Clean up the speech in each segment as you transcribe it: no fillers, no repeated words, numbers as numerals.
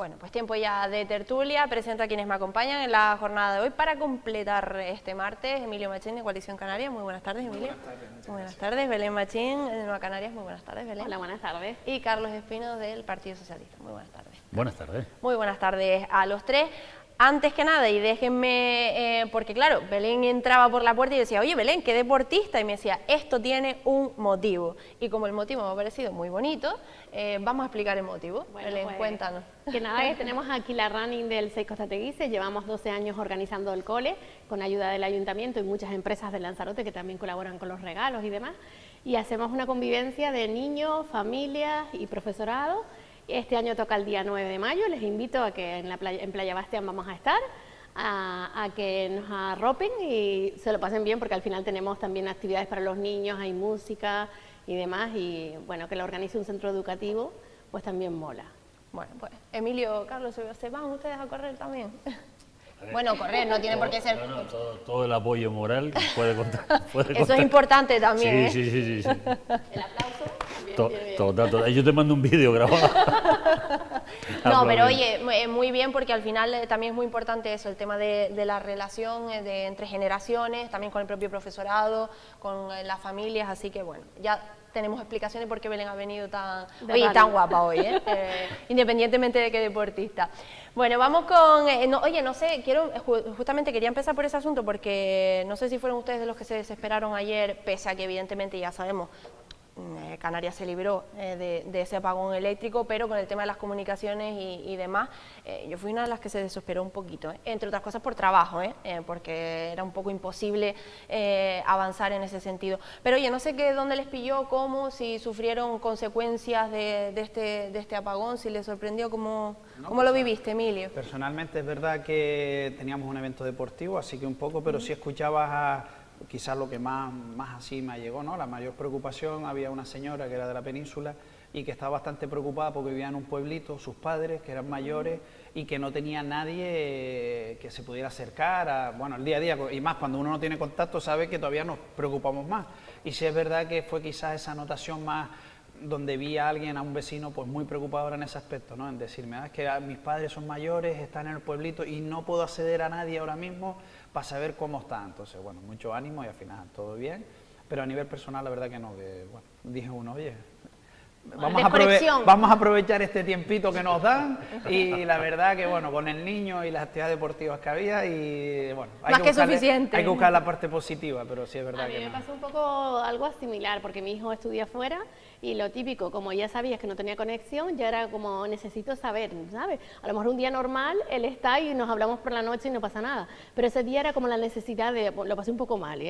Bueno, pues tiempo ya de tertulia. Presento a quienes me acompañan en la jornada de hoy para completar este martes. Emilio Machín, de Coalición Canaria. Muy buenas tardes, Emilio. Buenas tardes. Muy buenas tardes. Belén Machín, de Nueva Canarias. Muy buenas tardes, Belén. Hola, buenas tardes. Y Carlos Espino, del Partido Socialista. Muy buenas tardes. Buenas tardes. Muy buenas tardes a los tres. Antes que nada, y déjenme, porque claro, Belén entraba por la puerta y decía, oye Belén, qué deportista, y me decía, esto tiene un motivo. Y como el motivo me ha parecido muy bonito, vamos a explicar el motivo. Bueno, Belén, pues, cuéntanos. Que nada, que tenemos aquí la running del Seis Costateguises, llevamos 12 años organizando el cole, con ayuda del ayuntamiento y muchas empresas de Lanzarote que también colaboran con los regalos y demás, y hacemos una convivencia de niños, familias y profesorado. Este año toca el día 9 de mayo, les invito a que en Playa Bastián vamos a estar, a que nos arropen y se lo pasen bien, porque al final tenemos también actividades para los niños, hay música y demás, y bueno, que lo organice un centro educativo, pues también mola. Bueno, pues Emilio, Carlos, ¿se van ustedes a correr también? Bueno, correr, no tiene por qué ser... No, todo el apoyo moral puede contar. Eso es importante también, sí, sí. El aplauso también viene bien. Total. Yo te mando un vídeo grabado. No, pero oye, muy bien, porque al final también es muy importante eso, el tema de la relación entre generaciones, también con el propio profesorado, con las familias, así que bueno, ya tenemos explicaciones por qué Belén ha venido tan guapa hoy, independientemente de qué deportista. Bueno, vamos con... no sé, justamente quería empezar por ese asunto, porque no sé si fueron ustedes de los que se desesperaron ayer, pese a que evidentemente ya sabemos, Canarias se libró de ese apagón eléctrico, pero con el tema de las comunicaciones y demás, yo fui una de las que se desesperó un poquito, entre otras cosas por trabajo, porque era un poco imposible avanzar en ese sentido. Pero oye, no sé dónde les pilló, cómo, si sufrieron consecuencias de este apagón, si les sorprendió, ¿cómo lo viviste, Emilio? Personalmente es verdad que teníamos un evento deportivo, así que un poco, pero sí escuchabas quizás lo que más así me llegó, ¿no? La mayor preocupación, había una señora que era de la península y que estaba bastante preocupada porque vivía en un pueblito, sus padres, que eran mayores, y que no tenía nadie que se pudiera acercar bueno, el día a día, y más cuando uno no tiene contacto, sabe que todavía nos preocupamos más. Y sí es verdad que fue quizás esa anotación más donde vi a alguien, a un vecino, pues muy preocupado ahora en ese aspecto, ¿no? En decirme, es que mis padres son mayores, están en el pueblito y no puedo acceder a nadie ahora mismo para saber cómo está. Entonces, bueno, mucho ánimo y al final todo bien. Pero a nivel personal, la verdad que no, que bueno, dije uno, oye, vamos a aprovechar este tiempito que nos dan, y la verdad que bueno, con el niño y las actividades deportivas que había, y bueno, hay que buscar la parte positiva, pero sí es verdad que a mí me pasó un poco algo similar, porque mi hijo estudia afuera y lo típico, como ya sabías que no tenía conexión, ya era como necesito saber, ¿sabes? A lo mejor un día normal él está y nos hablamos por la noche y no pasa nada, pero ese día era como la necesidad de, lo pasé un poco mal,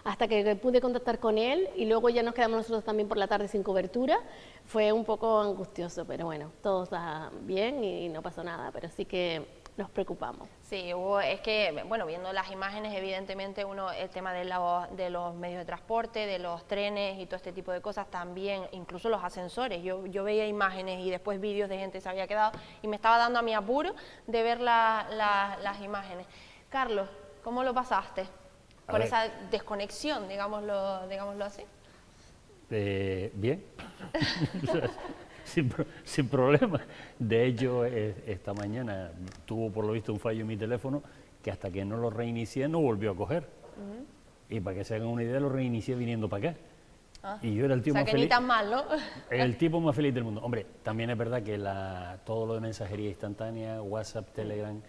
hasta que pude contactar con él y luego ya nos quedamos nosotros también por la tarde sin cobertura. Fue un poco angustioso, pero bueno, todo está bien y no pasó nada, pero sí que nos preocupamos. Sí, es que, bueno, viendo las imágenes, evidentemente el tema de los medios de transporte, de los trenes y todo este tipo de cosas, también, incluso los ascensores. Yo veía imágenes y después vídeos de gente que se había quedado y me estaba dando a mi apuro de ver las imágenes. Carlos, ¿cómo lo pasaste? Con esa desconexión, digámoslo así. Bien, sin problema. De hecho, esta mañana tuvo por lo visto un fallo en mi teléfono que hasta que no lo reinicié no volvió a coger. Y para que se hagan una idea, lo reinicié viniendo para acá. Y yo era el tipo más feliz. Ni tan mal, ¿no? El tipo más feliz del mundo. Hombre, también es verdad que todo lo de mensajería instantánea, WhatsApp, Telegram,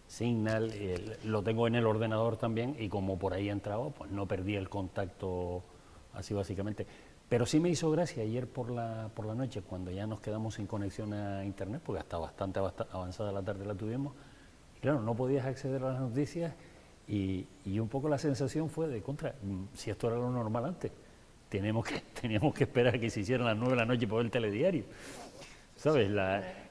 Signal, lo tengo en el ordenador también, y como por ahí entraba, pues no perdí el contacto así básicamente. Pero sí me hizo gracia ayer por la noche, cuando ya nos quedamos sin conexión a internet, porque hasta bastante avanzada la tarde la tuvimos, y claro, no podías acceder a las noticias, y un poco la sensación fue de si esto era lo normal antes, teníamos que esperar a que se hicieran las 9 de la noche para ver el telediario. ¿Sabes?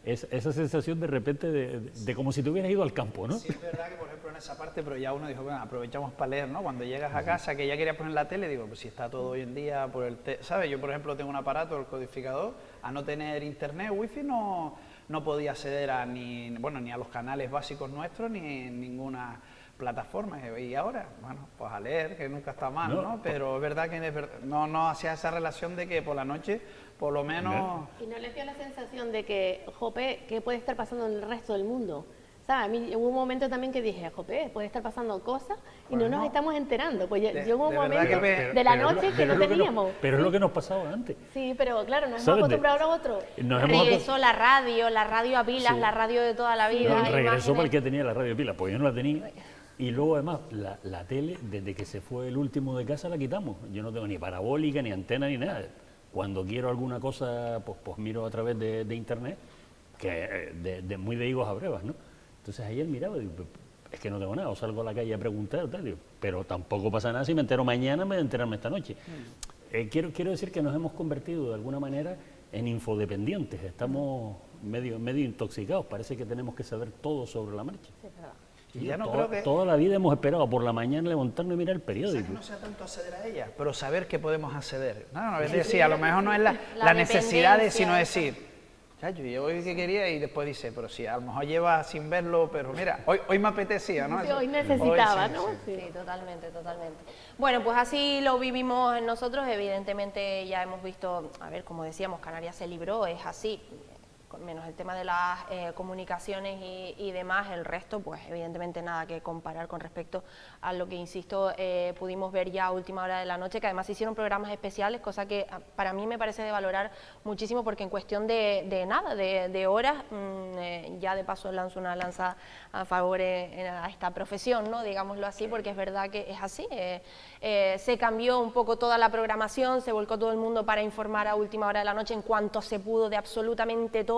Esa sensación de repente de como si te hubieras ido al campo, ¿no? Sí, es verdad que, por ejemplo, en esa parte, pero ya uno dijo, bueno, aprovechamos para leer, ¿no? Cuando llegas a casa, que ya querías poner la tele, digo, pues si está todo hoy en día por ¿sabes? Yo, por ejemplo, tengo un aparato, el codificador, a no tener internet, wifi, no podía acceder ni a los canales básicos nuestros, ni ninguna plataformas. Y ahora, bueno, pues a leer, que nunca está mal, No, ¿no? Pero es verdad que no hacía esa relación de que por la noche, por lo menos... ¿Y no les dio la sensación de que, jope, qué puede estar pasando en el resto del mundo? ¿Sabes? A mí hubo un momento también que dije, jope, puede estar pasando cosas y no nos estamos enterando. Pues llegó un de verdad momento que de la noche que no teníamos. Pero es lo que nos pasaba antes. Sí, pero claro, nos hemos ¿Sabes? acostumbrado a otro. Regresó la radio a pilas, Sí. la radio de toda la vida. No, regresó imágenes. para el que tenía la radio de pila, pues yo no la tenía. Y luego además la tele, desde que se fue el último de casa, la quitamos. Yo no tengo ni parabólica, ni antena, ni nada. Cuando quiero alguna cosa, pues miro a través de internet, que muy de higos a brevas, ¿no? Entonces ayer miraba y digo, es que no tengo nada, o salgo a la calle a preguntar, tal, digo, pero tampoco pasa nada si me entero mañana en vez de enterarme esta noche. Quiero decir que nos hemos convertido de alguna manera en infodependientes, estamos medio intoxicados, parece que tenemos que saber todo sobre la marcha. Sí, es verdad. Y ya no toda, creo que... toda la vida hemos esperado por la mañana levantarnos y mirar el Quizás periódico. que no sea tanto acceder a ella, pero saber que podemos acceder. No, a veces sí, a lo mejor no es la necesidad de, sino decir, chacho, yo hoy que quería y después dice, pero sí, a lo mejor lleva sin verlo, pero mira, hoy me apetecía, ¿no? Sí, hoy necesitaba, Hoy sí, ¿no? sí. Sí, totalmente, totalmente. Bueno, pues así lo vivimos nosotros, evidentemente ya hemos visto, a ver, como decíamos, Canarias se libró, es así, con menos el tema de las comunicaciones y demás, el resto, pues evidentemente nada que comparar con respecto a lo que, insisto, pudimos ver ya a última hora de la noche, que además se hicieron programas especiales, cosa que para mí me parece de valorar muchísimo, porque en cuestión de horas, ya de paso lanzo una lanza a favor a esta profesión, ¿no? Digámoslo así, porque es verdad que es así, se cambió un poco toda la programación, se volcó todo el mundo para informar a última hora de la noche en cuanto se pudo de absolutamente todo,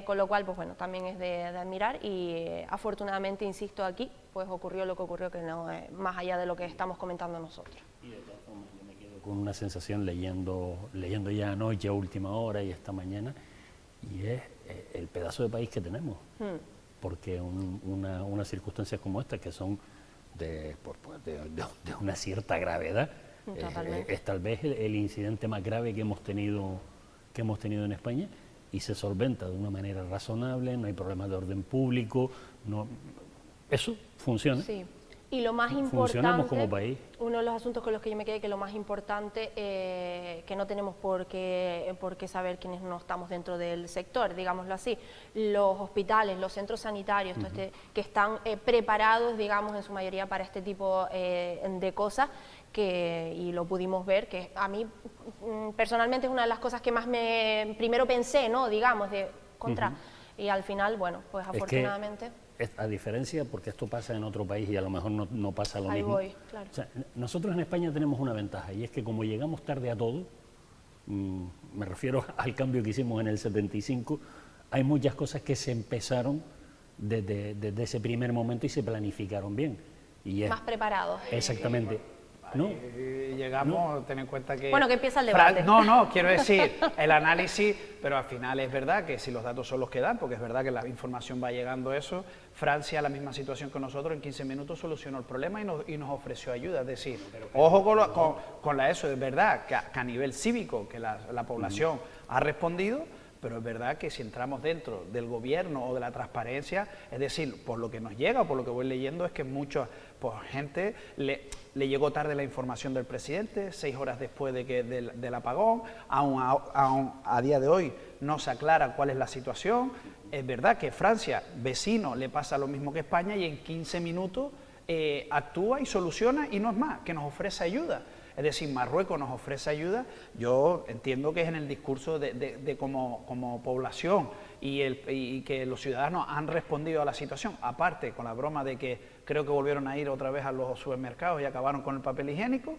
con lo cual, pues bueno, también es de admirar y afortunadamente, insisto, aquí, pues ocurrió lo que ocurrió, que no es más allá de lo que estamos comentando nosotros. Y de todas formas, yo me quedo con una sensación leyendo ya anoche a última hora y esta mañana, y es el pedazo de país que tenemos, porque unas circunstancias como esta, que son de una cierta gravedad, es tal vez el incidente más grave que hemos tenido en España, y se solventa de una manera razonable, no hay problemas de orden público, eso funciona. Sí. Y lo más Funcionamos importante, como país. uno de los asuntos con los que yo me quedé, que lo más importante, que no tenemos por qué saber quienes no estamos dentro del sector, digámoslo así, los hospitales, los centros sanitarios, que están preparados, digamos, en su mayoría para este tipo de cosas, y lo pudimos ver, que a mí personalmente es una de las cosas que más primero pensé, ¿no? Digamos, de contra, y al final, bueno, pues afortunadamente... A diferencia, porque esto pasa en otro país y a lo mejor no pasa lo mismo. Voy, claro. O sea, nosotros en España tenemos una ventaja, y es que como llegamos tarde a todo, me refiero al cambio que hicimos en el 75, hay muchas cosas que se empezaron desde ese primer momento y se planificaron bien. Y Más preparados. Exactamente. ¿No? Llegamos, ten en cuenta que... Bueno, que empieza el debate. Quiero decir, el análisis, pero al final es verdad que si los datos son los que dan, porque es verdad que la información va llegando a eso, Francia, la misma situación que nosotros, en 15 minutos solucionó el problema y nos ofreció ayuda. Es decir, ojo con eso, es verdad que a nivel cívico, que la población ha respondido, pero es verdad que si entramos dentro del gobierno o de la transparencia, es decir, por lo que nos llega, por lo que voy leyendo, es que mucha gente le llegó tarde la información del presidente, 6 horas después del apagón, aún a día de hoy no se aclara cuál es la situación. Es verdad que Francia, vecino, le pasa lo mismo que España y en 15 minutos actúa y soluciona, y no es más, que nos ofrece ayuda. Es decir, Marruecos nos ofrece ayuda, yo entiendo que es en el discurso de como población y que los ciudadanos han respondido a la situación, aparte con la broma de que creo que volvieron a ir otra vez a los supermercados y acabaron con el papel higiénico,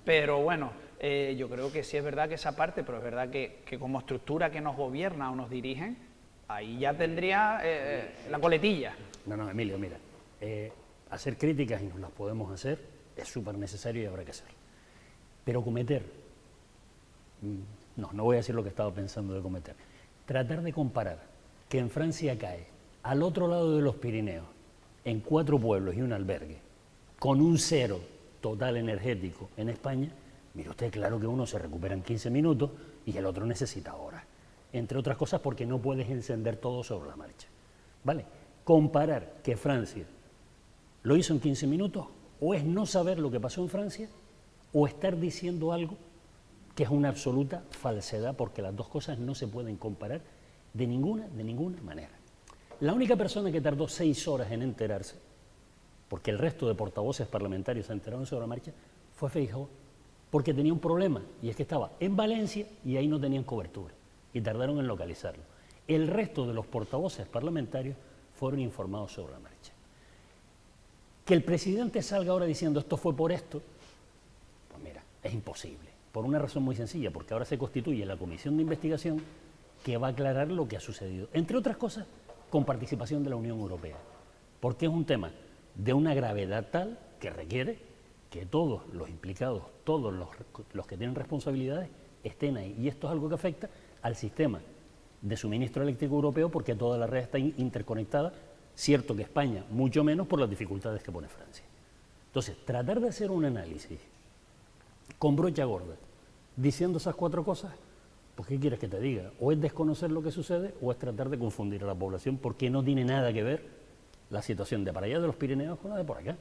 pero bueno, yo creo que sí es verdad que esa parte, pero es verdad que como estructura que nos gobierna o nos dirigen, ahí ya tendría la coletilla. No, Emilio, mira, hacer críticas, y nos las podemos hacer, es súper necesario y habrá que hacerlo. Pero cometer, no voy a decir lo que estaba pensando de cometer, tratar de comparar que en Francia cae al otro lado de los Pirineos, en 4 pueblos y un albergue, con un 0 total energético en España, mire usted, claro que uno se recupera en 15 minutos y el otro necesita horas, entre otras cosas porque no puedes encender todo sobre la marcha, ¿vale? Comparar que Francia lo hizo en 15 minutos, o es no saber lo que pasó en Francia, o estar diciendo algo que es una absoluta falsedad, porque las dos cosas no se pueden comparar de ninguna manera. La única persona que tardó 6 horas en enterarse, porque el resto de portavoces parlamentarios se enteraron sobre la marcha, fue Feijóo, porque tenía un problema, y es que estaba en Valencia y ahí no tenían cobertura, y tardaron en localizarlo. El resto de los portavoces parlamentarios fueron informados sobre la marcha. Que el presidente salga ahora diciendo esto fue por esto, pues mira, es imposible, por una razón muy sencilla, porque ahora se constituye la comisión de investigación que va a aclarar lo que ha sucedido, entre otras cosas, con participación de la Unión Europea, porque es un tema de una gravedad tal que requiere que todos los implicados, todos los que tienen responsabilidades, estén ahí. Y esto es algo que afecta al sistema de suministro eléctrico europeo, porque toda la red está interconectada, cierto que España mucho menos por las dificultades que pone Francia. Entonces, tratar de hacer un análisis con brocha gorda, diciendo esas 4 cosas, pues ¿qué quieres que te diga? O es desconocer lo que sucede o es tratar de confundir a la población, porque no tiene nada que ver la situación de para allá de los Pirineos con la de por acá.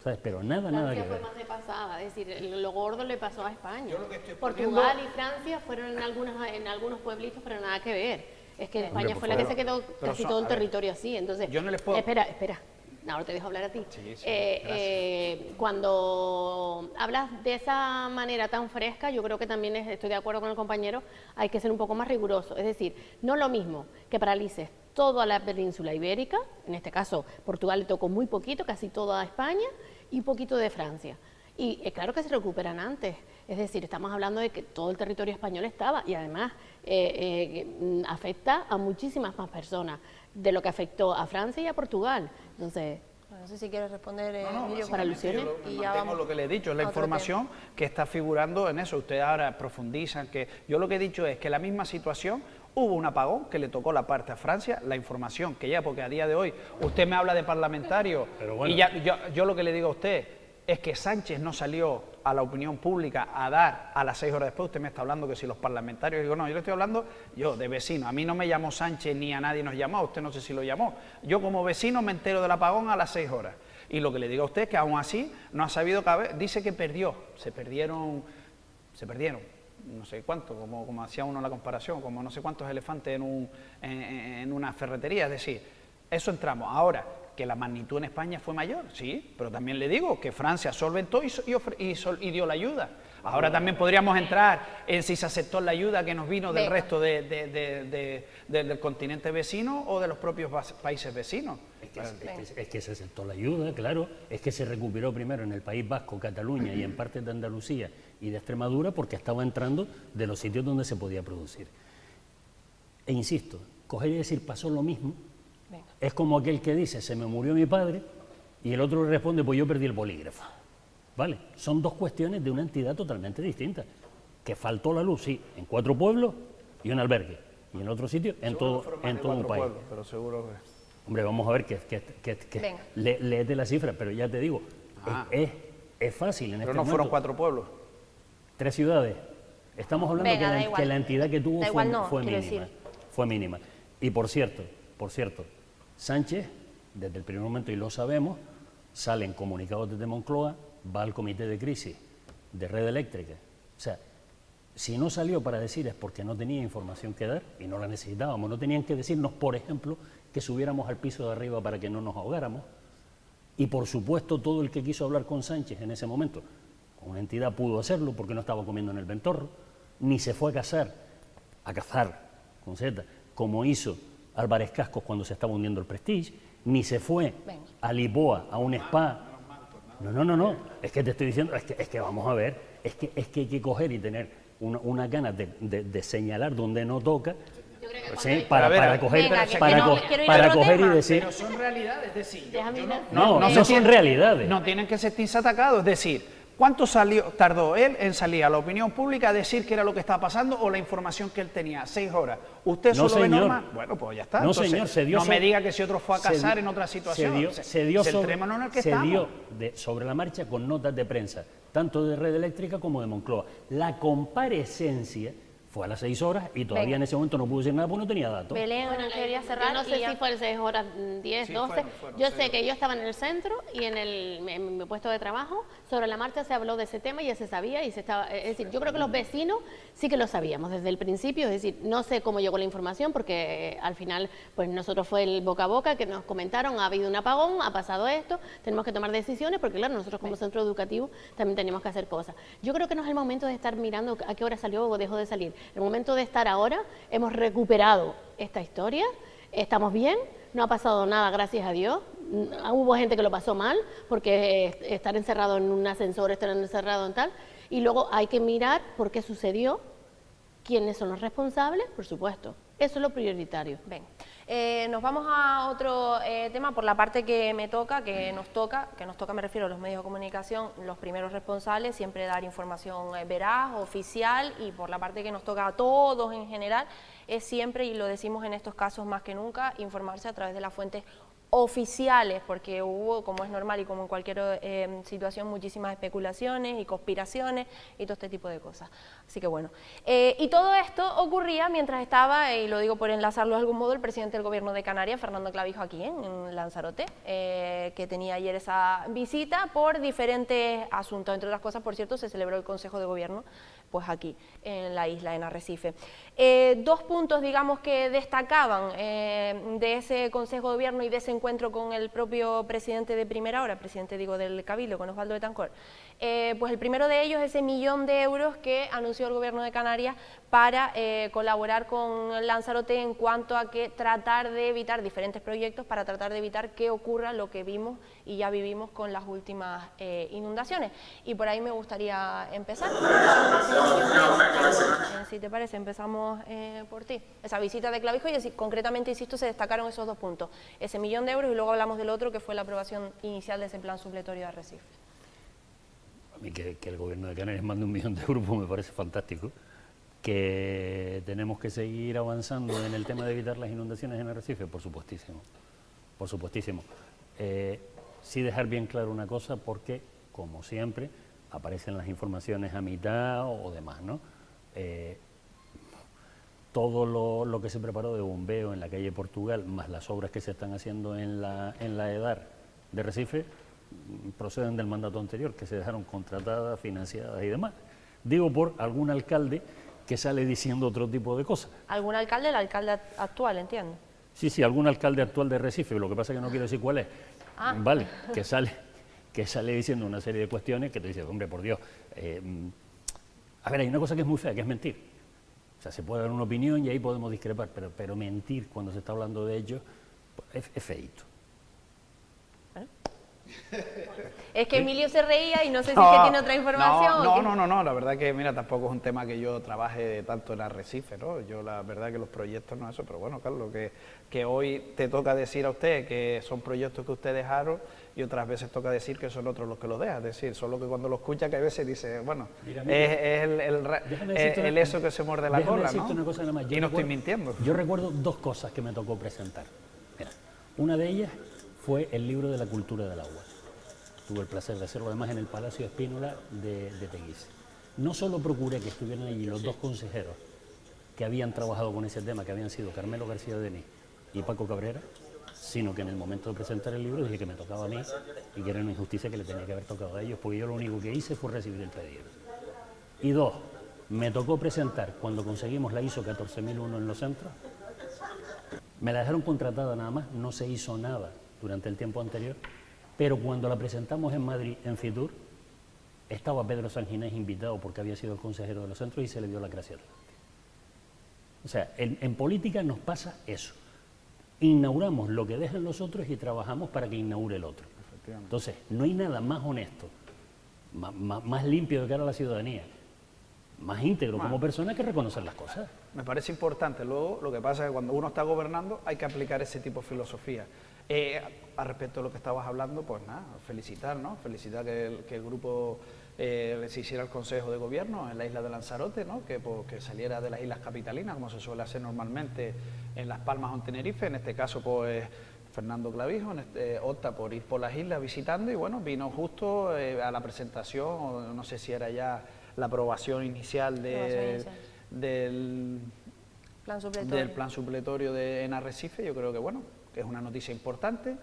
¿Sabes? Pero nada que ver. Fue más de pasada, es decir, lo gordo le pasó a España. Yo lo que estoy Portugal y Francia fueron en algunos pueblitos, pero nada que ver. Es que España fue la que se quedó casi todo el territorio así. Entonces, yo no les puedo... Espera. Ahora te dejo hablar a ti. Cuando hablas de esa manera tan fresca, yo creo que también estoy de acuerdo con el compañero, hay que ser un poco más riguroso. Es decir, no lo mismo que paralices toda la península ibérica, en este caso Portugal le tocó muy poquito, casi toda España y poquito de Francia. Y claro que se recuperan antes, es decir, estamos hablando de que todo el territorio español estaba y además afecta a muchísimas más personas de lo que afectó a Francia y a Portugal. Entonces, no sé si quieres responder, Emilio, para alusiones. Y ya vamos lo que le he dicho, es la información que está figurando en eso. Ustedes ahora profundizan, que yo lo que he dicho es que la misma situación, hubo un apagón que le tocó la parte a Francia, la información que ya, porque a día de hoy usted me habla de parlamentarios, bueno, y ya, yo lo que le digo a usted es que Sánchez no salió a la opinión pública a dar a las 6 horas después. Usted me está hablando que si los parlamentarios, digo, no, yo le estoy hablando yo de vecino, a mí no me llamó Sánchez ni a nadie nos llamó, a usted no sé si lo llamó, yo como vecino me entero del apagón a las 6 horas, y lo que le digo a usted es que aún así no ha sabido caber, dice que se perdieron, no sé cuánto, como hacía uno la comparación, como no sé cuántos elefantes en una ferretería, es decir, eso entramos. Ahora, que la magnitud en España fue mayor, sí, pero también le digo que Francia solventó y dio la ayuda. Ahora también podríamos entrar en si se aceptó la ayuda que nos vino del resto del continente vecino o de los propios países vecinos. Es que se aceptó la ayuda, claro, es que se recuperó primero en el País Vasco, Cataluña y en partes de Andalucía y de Extremadura, porque estaba entrando de los sitios donde se podía producir. E insisto, coger y decir pasó lo mismo, es como aquel que dice se me murió mi padre y el otro responde pues yo perdí el bolígrafo. ¿Vale? Son dos cuestiones de una entidad totalmente distinta. Que faltó la luz, sí, en 4 pueblos y un albergue. Y en otro sitio, en todo un país. Pueblos, pero seguro que... Hombre, vamos a ver léete la cifra, pero ya te digo, es fácil en pero este no momento. Fueron 4 pueblos. 3 ciudades. Estamos hablando que la entidad que tuvo fue mínima. Fue mínima. Y por cierto, Sánchez, desde el primer momento, y lo sabemos, salen comunicados desde Moncloa, va al comité de crisis de red eléctrica. O sea, si no salió para decir es porque no tenía información que dar y no la necesitábamos. No tenían que decirnos, por ejemplo, que subiéramos al piso de arriba para que no nos ahogáramos. Y por supuesto, todo el que quiso hablar con Sánchez en ese momento, con una entidad pudo hacerlo porque no estaba comiendo en el Ventorro, ni se fue a cazar con Z, como hizo Álvarez Cascos cuando se estaba hundiendo el Prestige, ni se fue a Lisboa, a un spa. No, es que te estoy diciendo, es que vamos a ver, es que hay que coger y tener una ganas de señalar donde no toca, ¿sí? para coger y decir... Pero son realidades, es decir, no son realidades. No tienen que sentirse atacados, es decir, ¿cuánto tardó él en salir a la opinión pública a decir qué era lo que estaba pasando o la información que él tenía? 6 horas. ¿Usted solo ve normal? Bueno, pues ya está. No, entonces, señor, no me diga que si otro fue a casar en otra situación. Se dio sobre la marcha con notas de prensa, tanto de Red Eléctrica como de Moncloa. La comparecencia Fue a las 6 horas y todavía Venga. en ese momento no pude decir nada porque no tenía datos. Belén, quería cerrar. Yo no sé y ya- si fueron 6 horas, 10, Sí, 12. fueron Yo 6 sé que yo estaba en el centro y en mi puesto de trabajo. Sobre la marcha se habló de ese tema y ya se sabía y se estaba. Es decir, yo creo que los vecinos sí que lo sabíamos desde el principio. Es decir, no sé cómo llegó la información porque al final, pues nosotros fue el boca a boca que nos comentaron: ha habido un apagón, ha pasado esto, tenemos que tomar decisiones porque, claro, nosotros como centro educativo también tenemos que hacer cosas. Yo creo que no es el momento de estar mirando a qué hora salió o dejó de salir. El momento de estar ahora, hemos recuperado esta historia, estamos bien, no ha pasado nada, gracias a Dios. Hubo gente que lo pasó mal, porque estar encerrado en un ascensor, estar encerrado en tal, y luego hay que mirar por qué sucedió, quiénes son los responsables, por supuesto. Eso es lo prioritario. Ven. Nos vamos a otro tema por la parte que me toca, que nos toca me refiero a los medios de comunicación, los primeros responsables, siempre dar información veraz, oficial, y por la parte que nos toca a todos en general, es siempre, y lo decimos en estos casos más que nunca, informarse a través de las fuentes oficiales, porque hubo, como es normal y como en cualquier situación, muchísimas especulaciones y conspiraciones y todo este tipo de cosas. Así que bueno, y todo esto ocurría mientras estaba, y lo digo por enlazarlo de algún modo, el presidente del Gobierno de Canarias, Fernando Clavijo, aquí en Lanzarote, que tenía ayer esa visita por diferentes asuntos. Entre otras cosas, por cierto, se celebró el Consejo de Gobierno pues aquí, en la isla, en Arrecife. Dos puntos, digamos, que destacaban de ese Consejo de Gobierno y de ese encuentro con el propio presidente de primera hora, presidente, digo, del Cabildo, con Osvaldo Betancourt. Pues el primero de ellos, ese 1.000.000 de euros que anunció el Gobierno de Canarias para colaborar con Lanzarote en cuanto a que tratar de evitar diferentes proyectos para tratar de evitar que ocurra lo que vimos y ya vivimos con las últimas inundaciones. Y por ahí me gustaría empezar. Si te parece, empezamos por ti. Esa visita de Clavijo y concretamente, insisto, se destacaron esos dos puntos. Ese 1.000.000 de euros y luego hablamos del otro, que fue la aprobación inicial de ese plan supletorio de Arrecife. A mí que el Gobierno de Canarias mande 1.000.000 de euros pues me parece fantástico. Que tenemos que seguir avanzando en el tema de evitar las inundaciones en Arrecife, por supuestísimo. Por supuestísimo. Sí dejar bien claro una cosa, porque, como siempre, aparecen las informaciones a mitad o demás, ¿no? Todo lo que se preparó de bombeo en la calle Portugal, más las obras que se están haciendo en la EDAR de Recife, proceden del mandato anterior, que se dejaron contratadas, financiadas y demás. Digo por algún alcalde que sale diciendo otro tipo de cosas. ¿Algún alcalde? El alcalde actual, entiendo. Sí, algún alcalde actual de Recife, lo que pasa es que no quiero decir cuál es. Vale, que sale diciendo una serie de cuestiones que te dices, hombre, por Dios. A ver, hay una cosa que es muy fea, que es mentir. O sea, se puede dar una opinión y ahí podemos discrepar, pero mentir cuando se está hablando de ello pues, es feíto. Es que Emilio se reía y no sé si es que tiene otra información. No, la verdad que, mira, tampoco es un tema que yo trabaje tanto en Arrecife, ¿no? Yo la verdad que los proyectos no es eso, pero bueno, Carlos, que hoy te toca decir a usted que son proyectos que usted dejaron y otras veces toca decir que son otros los que los dejan, es decir, solo que cuando lo escucha que a veces dice, bueno, es el eso que se muerde la cola, ¿no? Una cosa nada más. Y no estoy mintiendo. Yo recuerdo dos cosas que me tocó presentar. Mira, una de ellas fue el libro de la cultura del agua. Tuve el placer de hacerlo además en el Palacio Espínola de Teguise. No solo procuré que estuvieran allí los dos consejeros que habían trabajado con ese tema, que habían sido Carmelo García Denis y Paco Cabrera, sino que en el momento de presentar el libro dije que me tocaba a mí y que era una injusticia que le tenía que haber tocado a ellos, porque yo lo único que hice fue recibir el pedido. Y dos, me tocó presentar cuando conseguimos la ISO 14001 en los centros. Me la dejaron contratada nada más, no se hizo nada durante el tiempo anterior, pero cuando la presentamos en Madrid, en Fitur, estaba Pedro Sanginés invitado porque había sido el consejero de los centros y se le dio la gracia. O sea, en política nos pasa eso. Inauguramos lo que dejan los otros y trabajamos para que inaugure el otro. Entonces, no hay nada más honesto, más limpio de cara a la ciudadanía, más íntegro como persona que reconocer las cosas. Me parece importante. Luego, lo que pasa es que cuando uno está gobernando hay que aplicar ese tipo de filosofía. A respecto de lo que estabas hablando, pues nada, felicitar, ¿no? Felicitar que el grupo se hiciera el Consejo de Gobierno en la isla de Lanzarote, ¿no? Que saliera de las islas capitalinas, como se suele hacer normalmente en Las Palmas o en Tenerife. En este caso, pues Fernando Clavijo opta por ir por las islas visitando y bueno, vino justo a la presentación, o no sé si era ya la aprobación inicial del plan supletorio en Arrecife. Yo creo que, bueno, que es una noticia importante,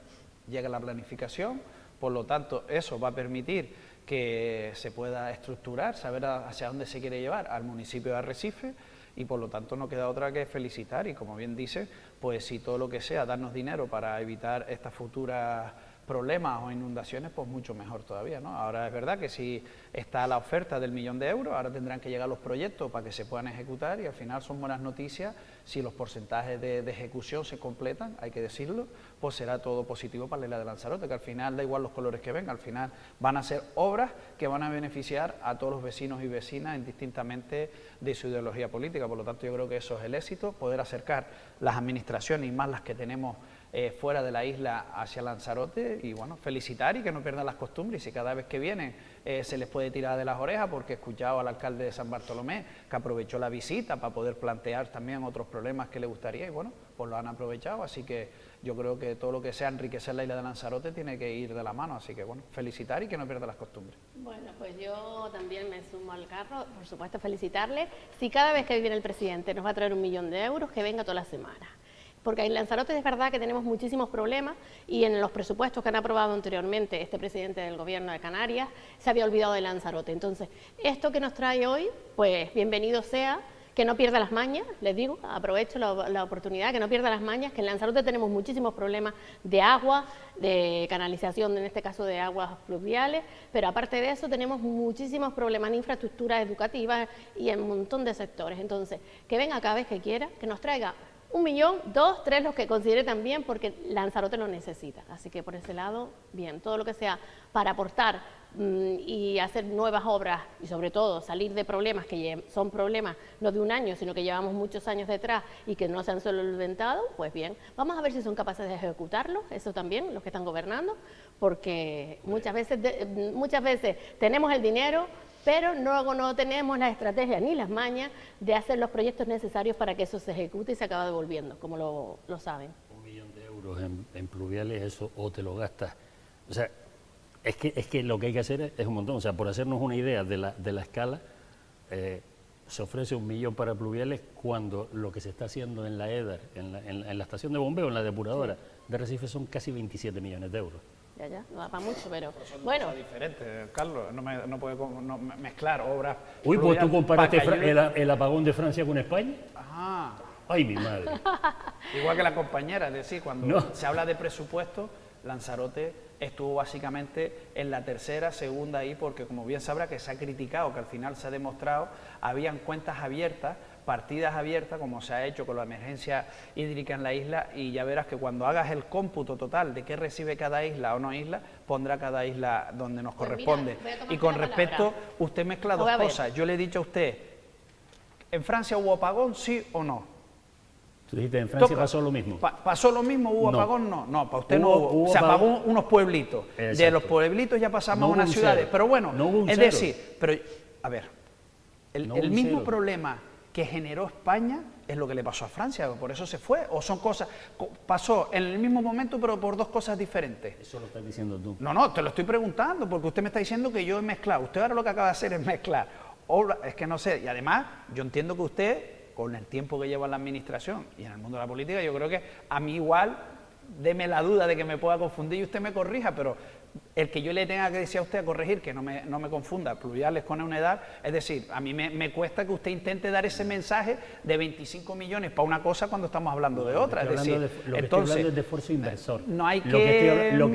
llega la planificación, por lo tanto eso va a permitir que se pueda estructurar, saber hacia dónde se quiere llevar al municipio de Arrecife, y por lo tanto no queda otra que felicitar, y como bien dice, pues si todo lo que sea darnos dinero para evitar estas futuras problemas o inundaciones, pues mucho mejor todavía, ¿no? Ahora es verdad que si está la oferta del 1.000.000 de euros, ahora tendrán que llegar los proyectos para que se puedan ejecutar, y al final son buenas noticias. Si los porcentajes de ejecución se completan, hay que decirlo, pues será todo positivo para la isla de Lanzarote, que al final da igual los colores que vengan, al final van a ser obras que van a beneficiar a todos los vecinos y vecinas indistintamente de su ideología política. Por lo tanto, yo creo que eso es el éxito, poder acercar las administraciones, y más las que tenemos fuera de la isla, hacia Lanzarote, y bueno, felicitar y que no pierdan las costumbres, y cada vez que vienen se les puede tirar de las orejas, porque he escuchado al alcalde de San Bartolomé que aprovechó la visita para poder plantear también otros problemas que le gustaría, y bueno, pues lo han aprovechado, así que yo creo que todo lo que sea enriquecer la isla de Lanzarote tiene que ir de la mano, así que bueno, felicitar y que no pierda las costumbres. Bueno, pues yo también me sumo al carro, por supuesto felicitarle. Si cada vez que viene el presidente nos va a traer 1.000.000 de euros, que venga toda la semana. Porque en Lanzarote es verdad que tenemos muchísimos problemas, y en los presupuestos que han aprobado anteriormente este presidente del gobierno de Canarias se había olvidado de Lanzarote. Entonces, esto que nos trae hoy, pues bienvenido sea, que no pierda las mañas, les digo, aprovecho la oportunidad, que no pierda las mañas, que en Lanzarote tenemos muchísimos problemas de agua, de canalización, en este caso de aguas pluviales, pero aparte de eso tenemos muchísimos problemas en infraestructura educativa y en un montón de sectores. Entonces, que venga cada vez que quiera, que nos traiga 1.000.000, 2, 3, los que considere también, porque Lanzarote lo necesita. Así que por ese lado, bien, todo lo que sea para aportar y hacer nuevas obras, y sobre todo salir de problemas que son problemas no de un año, sino que llevamos muchos años detrás y que no se han solventado, pues bien, vamos a ver si son capaces de ejecutarlo, eso también, los que están gobernando, porque muchas veces tenemos el dinero, pero luego no tenemos la estrategia ni las mañas de hacer los proyectos necesarios para que eso se ejecute y se acabe devolviendo, como lo saben. 1.000.000 de euros en pluviales, eso o te lo gastas. O sea, es que lo que hay que hacer es un montón. O sea, por hacernos una idea de la escala, se ofrece 1.000.000 para pluviales cuando lo que se está haciendo en la EDAR, en la estación de bombeo, en la depuradora de Recife, son casi 27 millones de euros. Ya, no da para mucho, pero son bueno. Cosas diferentes, Carlos, no puede mezclar obras. Uy, pues tú comparaste el apagón de Francia con España. Ajá. Ay, mi madre. Igual que la compañera, es decir, cuando se habla de presupuesto, Lanzarote estuvo básicamente en la tercera, segunda ahí, porque como bien sabrá que se ha criticado, que al final se ha demostrado, habían cuentas abiertas, partidas abiertas, como se ha hecho con la emergencia hídrica en la isla, y ya verás que cuando hagas el cómputo total de qué recibe cada isla o no isla, pondrá cada isla donde nos corresponde. Mira, y con respecto, usted mezcla dos cosas. Yo le he dicho a usted, ¿en Francia hubo apagón, sí o no? Tú dijiste, en Francia pasó lo mismo. ¿Pasó lo mismo? ¿Hubo apagón? No, para usted no hubo. Se apagó unos pueblitos. Exacto. De los pueblitos ya pasamos a unas ciudades. Pero bueno, es decir, pero a ver, el mismo problema que generó España es lo que le pasó a Francia, por eso se fue, o son cosas, pasó en el mismo momento pero por dos cosas diferentes. Eso lo estás diciendo tú. No, te lo estoy preguntando, porque usted me está diciendo que yo he mezclado. Usted ahora lo que acaba de hacer es mezclar. Es que no sé, y además yo entiendo que usted, con el tiempo que lleva en la administración y en el mundo de la política, yo creo que a mí igual, deme la duda de que me pueda confundir y usted me corrija, pero el que yo le tenga que decir a usted a corregir, que no me confunda pluviales con una edad, es decir, a mí me cuesta que usted intente dar ese mensaje de 25 millones para una cosa cuando estamos hablando de otra. Lo que estoy hablando es de esfuerzo inversor. No hay que... Lo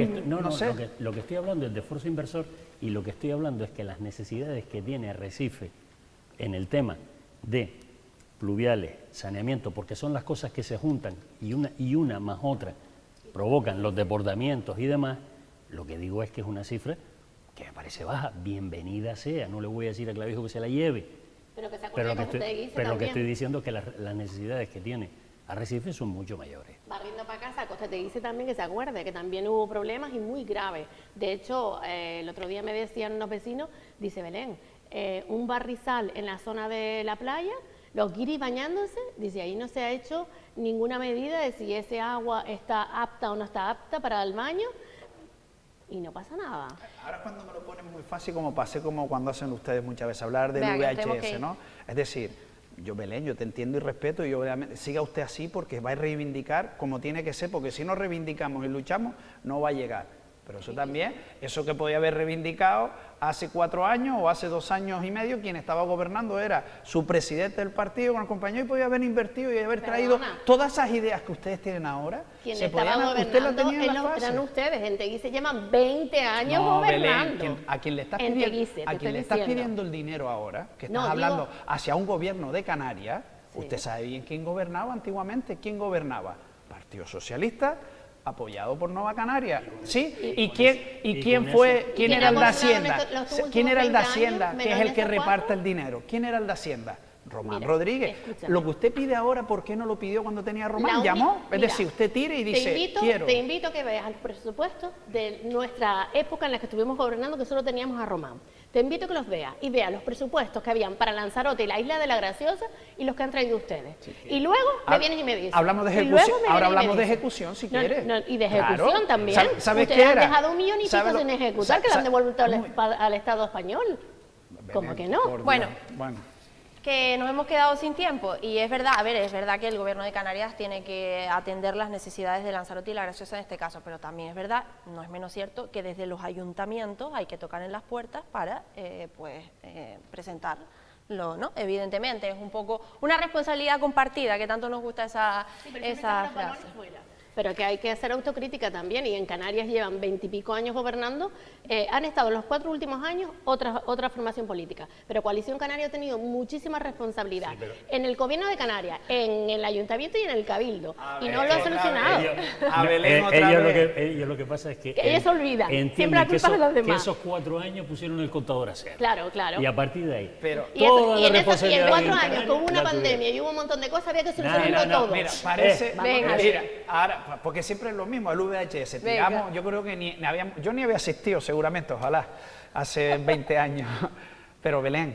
que estoy hablando es de esfuerzo inversor, y lo que estoy hablando es que las necesidades que tiene Arrecife en el tema de pluviales, saneamiento, porque son las cosas que se juntan y una más otra provocan los desbordamientos y demás. Lo que digo es que es una cifra que me parece baja, bienvenida sea, no le voy a decir a Clavijo que se la lleve, pero lo que estoy diciendo es que las necesidades que tiene Arrecife son mucho mayores. Barriendo para casa, Costa te dice también que se acuerde que también hubo problemas y muy graves. De hecho, el otro día me decían unos vecinos, dice Belén, un barrizal en la zona de la playa, los guiris bañándose, dice, ahí no se ha hecho ninguna medida de si ese agua está apta o no está apta para el baño, y no pasa nada. Ahora cuando me lo ponen muy fácil, como pasé como cuando hacen ustedes muchas veces, hablar del VHS, ¿no? Es decir, yo Belén, yo te entiendo y respeto, y obviamente siga usted así porque va a reivindicar como tiene que ser, porque si no reivindicamos y luchamos, no va a llegar. Pero eso también, eso que podía haber reivindicado hace 4 años o hace 2 años y medio, quien estaba gobernando era su presidente del partido con el compañero, y podía haber invertido y haber traído todas esas ideas que ustedes tienen ahora. Quien se estaba podían, gobernando usted la tenía en la fase. eran ustedes, en Teguise llevan 20 años No, gobernando. Belén, a quien le estás En pidiendo, Teguise, te a quien le estoy estás diciendo. pidiendo el dinero ahora, que No, estás hablando digo- hacia un gobierno de Canarias, Sí. usted sabe bien quién gobernaba antiguamente. ¿Quién gobernaba? Partido Socialista, apoyado por Nueva Canarias. ¿Sí? ¿Y quién fue? ¿Quién era el de Hacienda? ¿Quién era el de Hacienda? Que es el que reparte el dinero. ¿Quién era el de Hacienda? Román Mira, Rodríguez. escúchame. Lo que usted pide ahora, ¿por qué no lo pidió cuando tenía a Román? Llamó. Es Mira, decir, usted tira y dice, quiero. Te invito a que veas el presupuesto de nuestra época en la que estuvimos gobernando, que solo teníamos a Román. Te invito a que los veas y veas los presupuestos que habían para Lanzarote y la Isla de la Graciosa y los que han traído ustedes. Y luego me vienes y me dices. Hablamos de Y luego ejecución, me ahora vienes y me hablamos de dices. ejecución, si No, quieres. no, y de Claro. ejecución también. ¿Sabes Ustedes qué han era? dejado 1,5 millones ¿Sabe lo- sin ejecutar, que le han devuelto muy- al Estado español. ¿Cómo que no? Por Dios. Bueno. Bueno. Que nos hemos quedado sin tiempo y es verdad, a ver, es verdad que el Gobierno de Canarias tiene que atender las necesidades de Lanzarote y La Graciosa en este caso, pero también es verdad, no es menos cierto, que desde los ayuntamientos hay que tocar en las puertas para presentarlo, ¿no? Evidentemente, es un poco una responsabilidad compartida, que tanto nos gusta esa frase. Pero que hay que hacer autocrítica también, y en Canarias llevan 20 y pico años gobernando, han estado en los 4 últimos años otra formación política, pero Coalición Canaria ha tenido muchísima responsabilidad en el gobierno de Canarias, en el ayuntamiento y en el cabildo, y no lo ha solucionado. A Belén otra vez. Ellos lo que pasa es que ellos se olvidan, entienden siempre la que culpa es de los que demás. esos 4 años pusieron el contador a cero. Claro, claro. Y a partir de ahí, Pero- toda Y la en 4 responsabilidad años, en con Canarias una la tuvieron. pandemia y hubo un montón de cosas, había que solucionarlo no, todo. Mira, parece, venga. mira, ahora, porque siempre es lo mismo, el VHS, Venga. tiramos, yo creo que yo ni había asistido seguramente, ojalá, hace 20 años, pero Belén,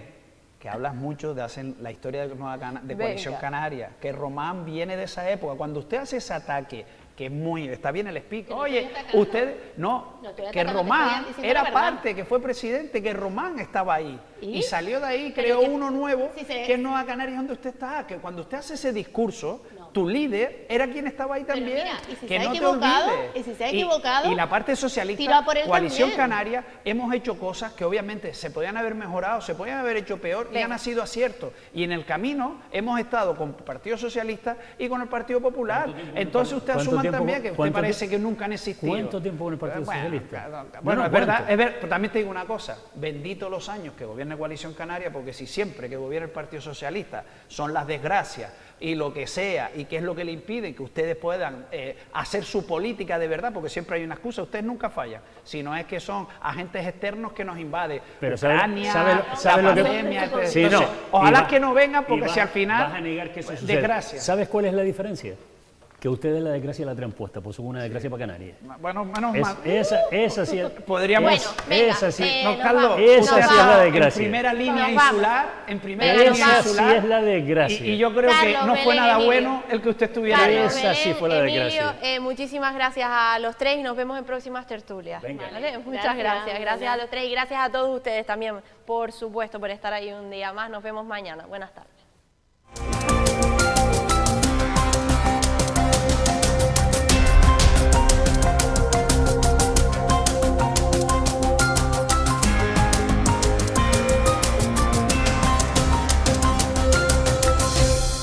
que hablas mucho de hacer la historia de Coalición Venga. Canaria, que Román viene de esa época, cuando usted hace ese ataque, que es muy, está bien el speak, Que no oye, estoy atacando. usted, no, No estoy que atacando, te Román estoy diciendo era la verdad. parte, que fue presidente, que Román estaba ahí, ¿Y? y salió de ahí, Pero creó que- uno nuevo, si se- que es Nueva Canarias donde usted está, que cuando usted hace ese discurso, No. tu líder era quien estaba ahí Pero también. mira, y si que se ha no te equivocado, olvides. y si se ha equivocado, y la parte tira socialista, por él Coalición también. Canaria, hemos hecho cosas que obviamente se podían haber mejorado, se podían haber hecho peor y Venga. han sido aciertos. Y en el camino hemos estado con el Partido Socialista y con el Partido Popular. Entonces usted cuánto asuma tiempo- también que usted cuánto parece tie- que nunca han existido. ¿Cuánto tiempo con el Partido Socialista? Bueno, No, es verdad, ¿cuánto? pero también te digo una cosa, bendito los años que gobierna Coalición Canaria, porque si siempre que gobierna el Partido Socialista son las desgracias y lo que sea, y qué es lo que le impide que ustedes puedan hacer su política de verdad, porque siempre hay una excusa, ustedes nunca fallan, sino es que son agentes externos que nos invaden. Pero Ucrania, sabe la lo que- pandemia, Sí, entonces, no, ojalá y va- que no vengan, porque y si al final, vas a negar que eso pues, sucede. desgracia. ¿Sabes cuál es la diferencia? Que ustedes la desgracia la traen puesta, pues son una desgracia para Canarias. Bueno, menos mal. Esa sí es. Podríamos... Bueno, venga, esa sí. No, nos Carlos, vamos. esa Nos sí es la vamos. desgracia. En primera línea Nos vamos. insular, en primera Venga, línea nos Esa sí insular. es la desgracia. Y yo creo que Carlos, no fue Belén, nada Emilio. bueno el que usted estuviera ahí. Carlos, Esa sí Belén, fue la Emilio, desgracia. muchísimas gracias a los tres y nos vemos en próximas tertulias. Venga. ¿Vale? Muchas Gracias, gracias. Gracias a Belén. los tres y gracias a todos ustedes también, por supuesto, por estar ahí un día más. Nos vemos mañana. Buenas tardes.